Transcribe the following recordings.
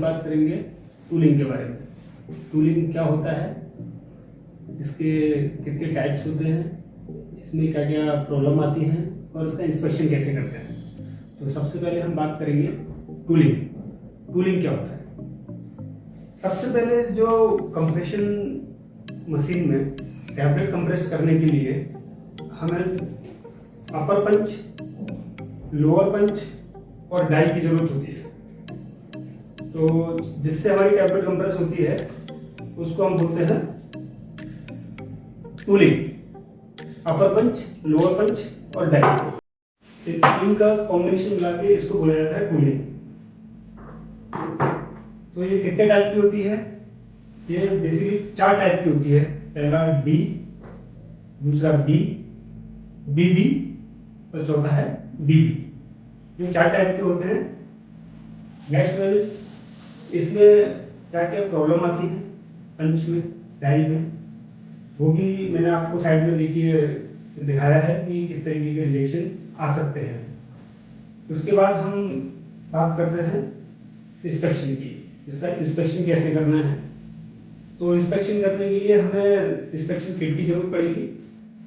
हम बात करेंगे टूलिंग के बारे में। टूलिंग क्या होता है, इसके कितने टाइप्स होते हैं, इसमें क्या क्या प्रॉब्लम आती हैं और उसका इंस्पेक्शन कैसे करते हैं। तो सबसे पहले हम बात करेंगे टूलिंग। टूलिंग क्या होता है? सबसे पहले जो कंप्रेशन मशीन में टैबलेट कंप्रेस करने के लिए हमें अपर पंच, लोअर पंच और डाई की जरूरत होती है। तो जिससे हमारी टैबलेट कंप्रेस होती है उसको हम बोलते हैं टूलिंग। अपर पंच, लोअर पंच और डाई, इनका कॉम्बिनेशन मिला के इसको बोला जाता है टूलिंग। तो ये कितने टाइप की होती है? ये बेसिकली 4 टाइप की होती है। पहला डी, दूसरा बी, बीबी और चौथा है डीबी। ये 4 टाइप के होते हैं। नेक्स्ट इसमें क्या क्या प्रॉब्लम आती है पंच में, डाई में, वो भी मैंने आपको साइड में देखिए दिखाया है कि किस तरीके के रिजेक्शन आ सकते हैं। उसके बाद हम बात करते हैं इंस्पेक्शन की। इसका इंस्पेक्शन कैसे करना है? तो इंस्पेक्शन करने के लिए हमें इंस्पेक्शन किट की जरूरत पड़ेगी।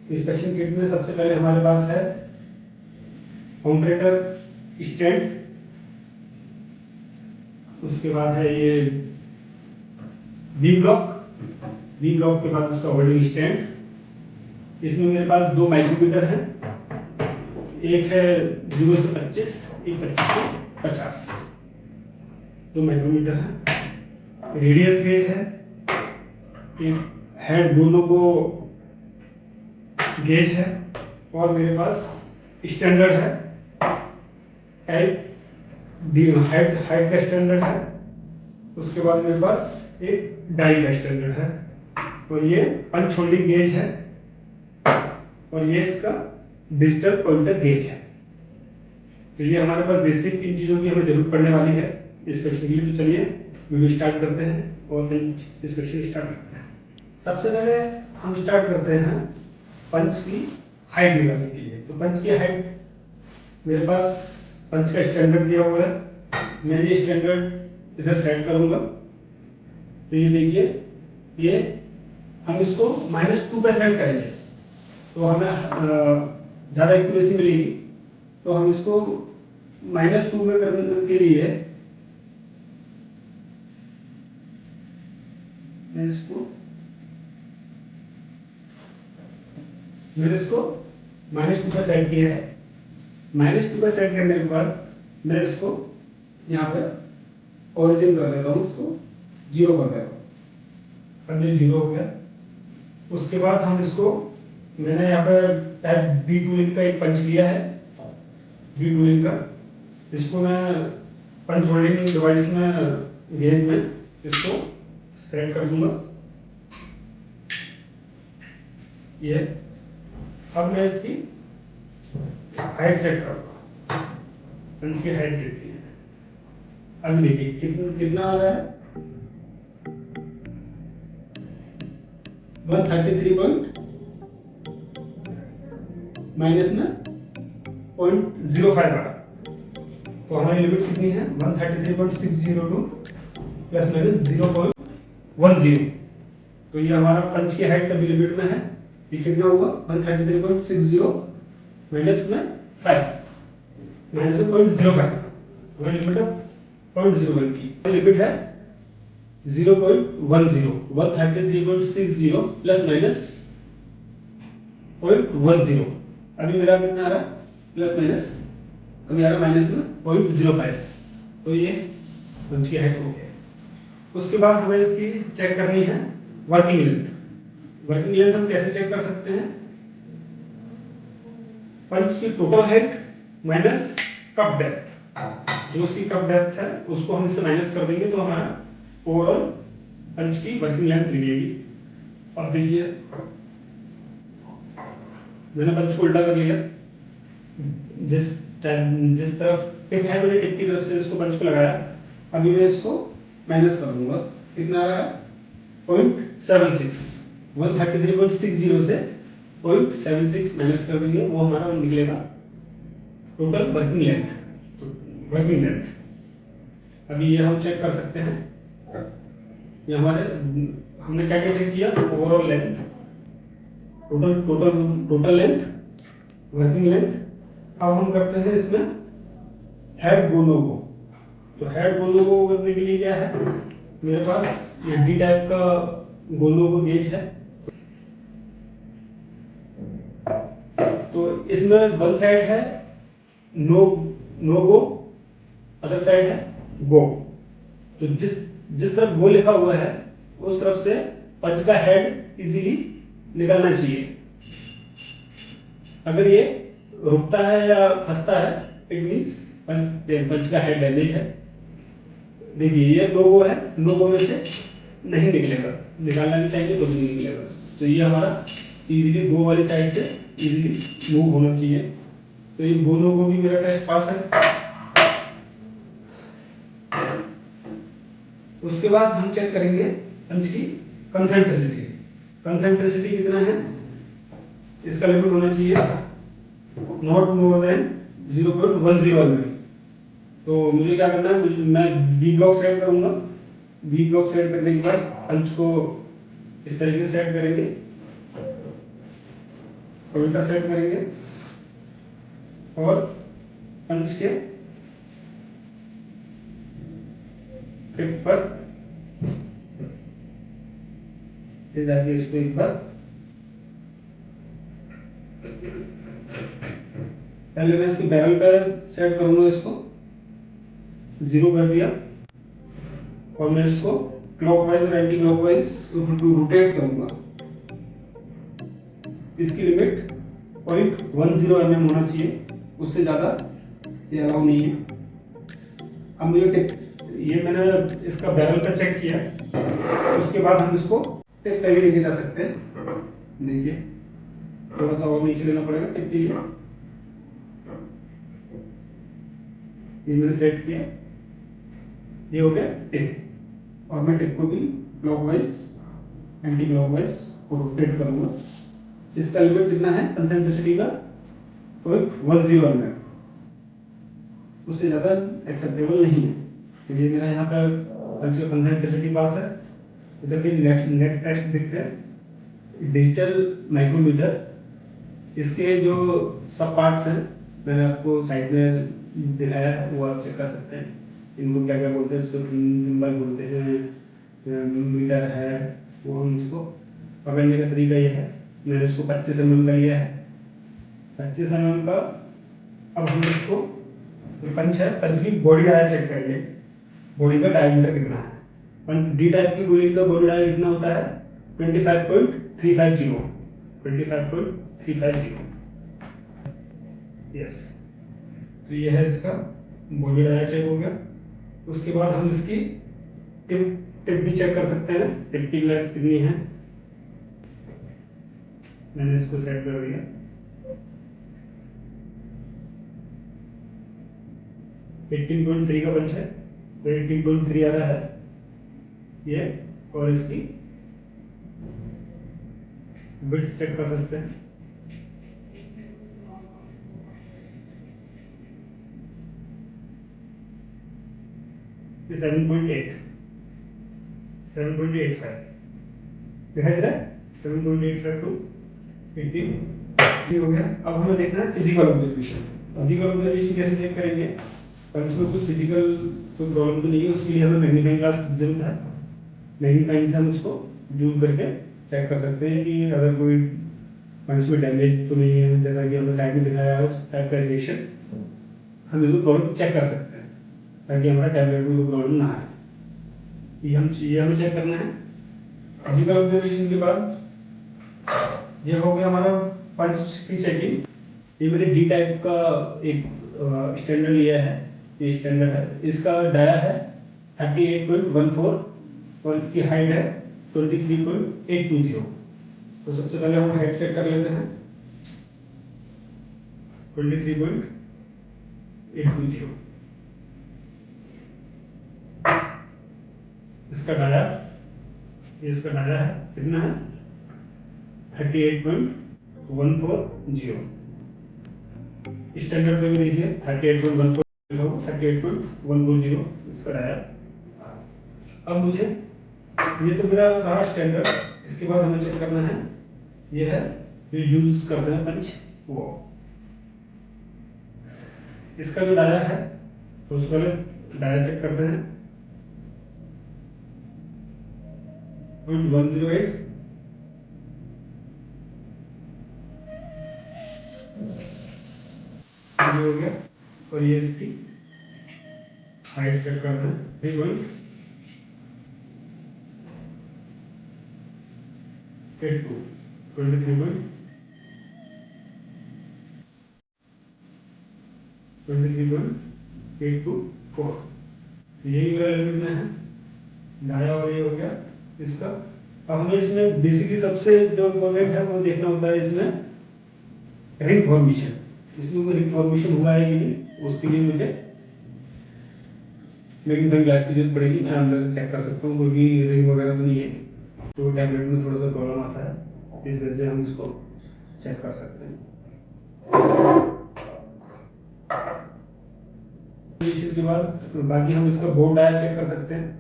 इंस्पेक्शन किट में सबसे पहले हमारे पास है कॉम्परेटर स्टैंड, उसके बाद है ये वी ब्लॉक, वी ब्लॉक के बाद उसका होल्डिंग स्टैंड। इसमें मेरे पास 2 माइक्रोमीटर है, एक है 0 से 25, एक 25 से 50, 2 माइक्रोमीटर है। रेडियस गेज है, एक हेड दोनों को गेज है, और मेरे पास स्टैंडर्ड है टाइप हाइट का स्टैंडर्ड है। उसके बाद मेरे पास एक डाई का स्टैंडर्ड है। तो ये पंच होल्डिंग गेज है और ये इसका डिजिटल पॉइंटर गेज है। तो ये हमारे पास बेसिक इन चीज़ों की हमें जरूरत पड़ने वाली है इंस्पेक्शन के लिए। तो चलिए वीडियो स्टार्ट करते हैं और इंस्पेक्शन स्टार्ट करते हैं। सबसे पहले हम स्टार्ट करते हैं पंच की हाइट निकालने के लिए। तो पंच की हाइट मेरे पास पंच का स्टैंडर्ड दिया हुआ है, मैं ये स्टैंडर्ड इधर सेट करूंगा। तो ये देखिए, ये हम इसको -2 पे सेट करेंगे तो हमें ज़्यादा एक्यूरेसी मिलेगी। तो हम इसको -2 में करने के लिए मैं इसको मैंने इसको -2 पे सेट किया है। -2 पे सेट करने के बाद मैं इसको यहाँ पे ओरिजिन कर देता हूँ, उसको 0 कर देता हूँ। अब ये 0 हो गया। उसके बाद हम इसको, मैंने यहाँ पे टाइप डी टूलिंग का एक पंच लिया है, डी टूलिंग का। इसको मैं पंच होल्डिंग डिवाइस में गेज में इसको सेट कर दूंगा। ये अब मैं इसकी हाइट चेक करूंगा, पंच की हाइट कितनी है। अब देखिए कितना आ रहा है, 133 पॉइंट माइनस में 0.05 आ रहा। तो हमारी लिमिट कितनी है? 133.602 प्लस माइनस 0.10। तो ये हमारा पंच की हाइट कभी लिमिट में है। ये कितना होगा? 133.60 माइनस में 5 माइनस 0.05। हमारी लिमिट है 0.01 की। लिमिट है 0.10, 133.60 प्लस माइनस 0.10। अभी मेरा कितना आ रहा है? प्लस माइनस, अभी आ रहा माइनस में 0.05। तो ये पंच की हाइट हो गया। उसके बाद हमें इसकी चेक करनी है वर्किंग लेंथ। वर्किंग लेंथ हम कैसे चेक कर सकते हैं? पंच की total height minus cup depth, जो उसकी कप डेप्थ है उसको हम इससे माइनस कर देंगे तो हमारा ओवरऑल पंच की वर्किंग लेंथ निकलेगी। अब देखिए मैंने पंच को उल्टा कर लिया, जिस तरफ टिप है मैंने टिप की तरफ से इसको पंच को लगाया। अभी मैं इसको माइनस कर दूंगा, कितना आ रहा है? 0.76, 133.60 से 0.76 माइनस कर देंगे, वो हमारा निकलेगा total working length. Working length अभी ये हम चेक कर सकते हैं, ये हमारे हमने क्या क्या चेक किया, overall length, total total total length, working length. अब हम करते हैं इसमें हेड गोलो को। तो हेड गोलो को करने के लिए क्या है, मेरे पास ये डी टाइप का गोलो को गेज है। तो इसमें वन साइड है नो नो गो, अदर साइड है गो। तो जिस जिस तरफ गो लिखा हुआ है उस तरफ से पंच का हेड इजीली निकलना चाहिए। अगर ये रुकता है या फंसता है, इट मीन्स पंच का हेड डैमेज है। देखिए ये नो गो है, नो गो में से नहीं निकलेगा, निकालना भी चाहिए तो भी नहीं निकलेगा। तो ये हमारा इजीली गो वाली साइड से इजीली मूव होना चाहिए। तो ये गो नो गो भी मेरा टेस्ट पास है। उसके बाद हम चेक करेंगे पंच की कंसेंट्रेसिटी। कंसेंट्रेसिटी कितना है, इसका लिमिट होना चाहिए नॉट मोर देन 0.10 mm। तो मुझे क्या करना है, मैं बी ब्लॉक सेट करूंगा। बी ब्लॉक सेट करने के बाद पंच को इस तरीके से सेट करेंगे, उल्टा सेट करेंगे और पंच के टिप पर जाके इसको एक बार पहले मैं इसकी बैरल पर सेट करूंगा, इसको 0 कर दिया और मैं इसको क्लॉकवाइज और एंटी क्लॉकवाइज रोटेट करूंगा। इसकी लिमिट 0.10 mm होना चाहिए, उससे ज़्यादा ये अलाउ नहीं है। अब मुझे ये मैंने इसका बैरल पर चेक किया, उसके बाद हम इसको टिप पे भी लेके जा सकते हैं। देखिए थोड़ा सा और नीचे लेना पड़ेगा टिप के लिए। ये मैंने सेट किया, ये हो गया टिप। और मैं टिप को भी क्लॉकवाइज एंटी क्लॉकवाइज रोटेट करूंगा। इसका लिमिट कितना है कंसेंट्रेसिटी का, 0.10 mm, उससे ज़्यादा एक्सेप्टेबल नहीं है। तो ये मेरा यहाँ पर पंच का कंसेंट्रेसिटी पास है। इधर भी नेट टेस्ट दिखते हैं, डिजिटल माइक्रोमीटर। इसके जो सब पार्ट्स हैं मैंने आपको साइड में दिखाया है, वो आप चेक कर सकते हैं। इनको क्या क्या बोलते हैं, इसको सिंबल बोलते हैं, मीटर है, वो हम इसको पकड़ने का तरीका ये है। मैंने इसको 25 mm का लिया है, 25 mm का। अब हम इसको पंच है, पंच की बॉडी डाया चेक करेंगे, बॉडी का डायमीटर कितना है। पंच डी टाइप की गोली का बॉडी डाया कितना होता है, 25.350 25.350। यस, तो ये है इसका बॉडी डाया चेक हो गया। उसके बाद हम इसकी टिप टिप भी चेक कर सकते हैं, टिप की लेंथ कितनी है। मैंने इसको सेट कर दिया, 18.3 का पंच है, तो 18.3 आ रहा है ये। और इसकी विड्थ चेक कर सकते हैं, ये 7.8 7.85 दिखाई दे रहा है, 7.85 टू 18 हो गया। अब हमें देखना है फिजिकल ऑब्जर्वेशन। फिजिकल ऑब्जर्वेशन कैसे चेक करेंगे, पंच में कुछ फिजिकल कोई प्रॉब्लम तो नहीं है, उसके लिए हमें मैग्नीफाइंग ग्लास जरूरत है। मैग्नीफाइंग से हम उसको जूम करके चेक कर सकते हैं कि अगर कोई पंच में डैमेज तो नहीं है, जैसा कि हमने साइड में दिखाया है उस टाइप का रिएक्शन, हम इसको प्रॉब्लम चेक कर सकते हैं ताकि हमारा टैबलेट में कोई प्रॉब्लम ना आए। ये हमें चेक करना है। फिजिकल ऑब्जर्वेशन के बाद ये हो गया हमारा पंच की चेकिंग। ये मैंने डी टाइप का एक स्टैंडर्ड लिया है, ये स्टैंडर्ड है, इसका डाया है 38.14 और इसकी हाइट है 23.820। तो सबसे पहले हम हाइट सेट कर लेते हैं 23.820। इसका डाया है कितना है 38.140। स्टैंडर्ड पे भी देखिए 38.140 38.140 इसका डाया। अब मुझे ये तो मेरा रहा स्टैंडर्ड, इसके बाद हमें चेक करना है, ये है ये यूज करते हैं पंच वो, इसका जो डाया है तो उसको पहले डाया चेक करते हैं। 108 ये हो गया, और ये इसकी हाइट चेक करना है 3.82 23.824, यही मेरा लिमिट में है डाया, और ये हो गया इसका। अब हमें इसमें बेसिकली सबसे जो इम्पोर्टेंट है वो देखना होता है इसमें रिंग फॉर्मेशन, इसमें कोई रिंग फॉर्मेशन हुआ है कि नहीं, उसके लिए मुझे मैग्नीफाइंग ग्लास की जरूरत पड़ेगी। मैं अंदर से चेक कर सकता हूँ, क्योंकि रिंग वगैरह तो नहीं है, तो टैबलेट में थोड़ा सा प्रॉब्लम आता है, इस वजह से हम इसको चेक कर सकते हैं। के बाद बाकी हम इसका बोर्ड डायल चेक कर सकते हैं,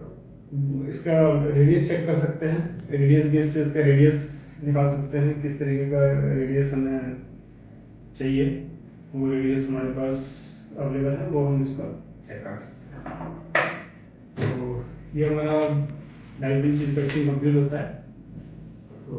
इसका रेडियस चेक कर सकते हैं, रेडियस गेज से इसका रेडियस निकाल सकते हैं, किस तरीके का रेडियस हमें चाहिए, वो रेडियस हमारे पास अवेलेबल है, वो हम इसका चेक कर सकते हैं। तो ये हमारा डायल पिंच इंस्पेक्शन कंप्लीट होता है। तो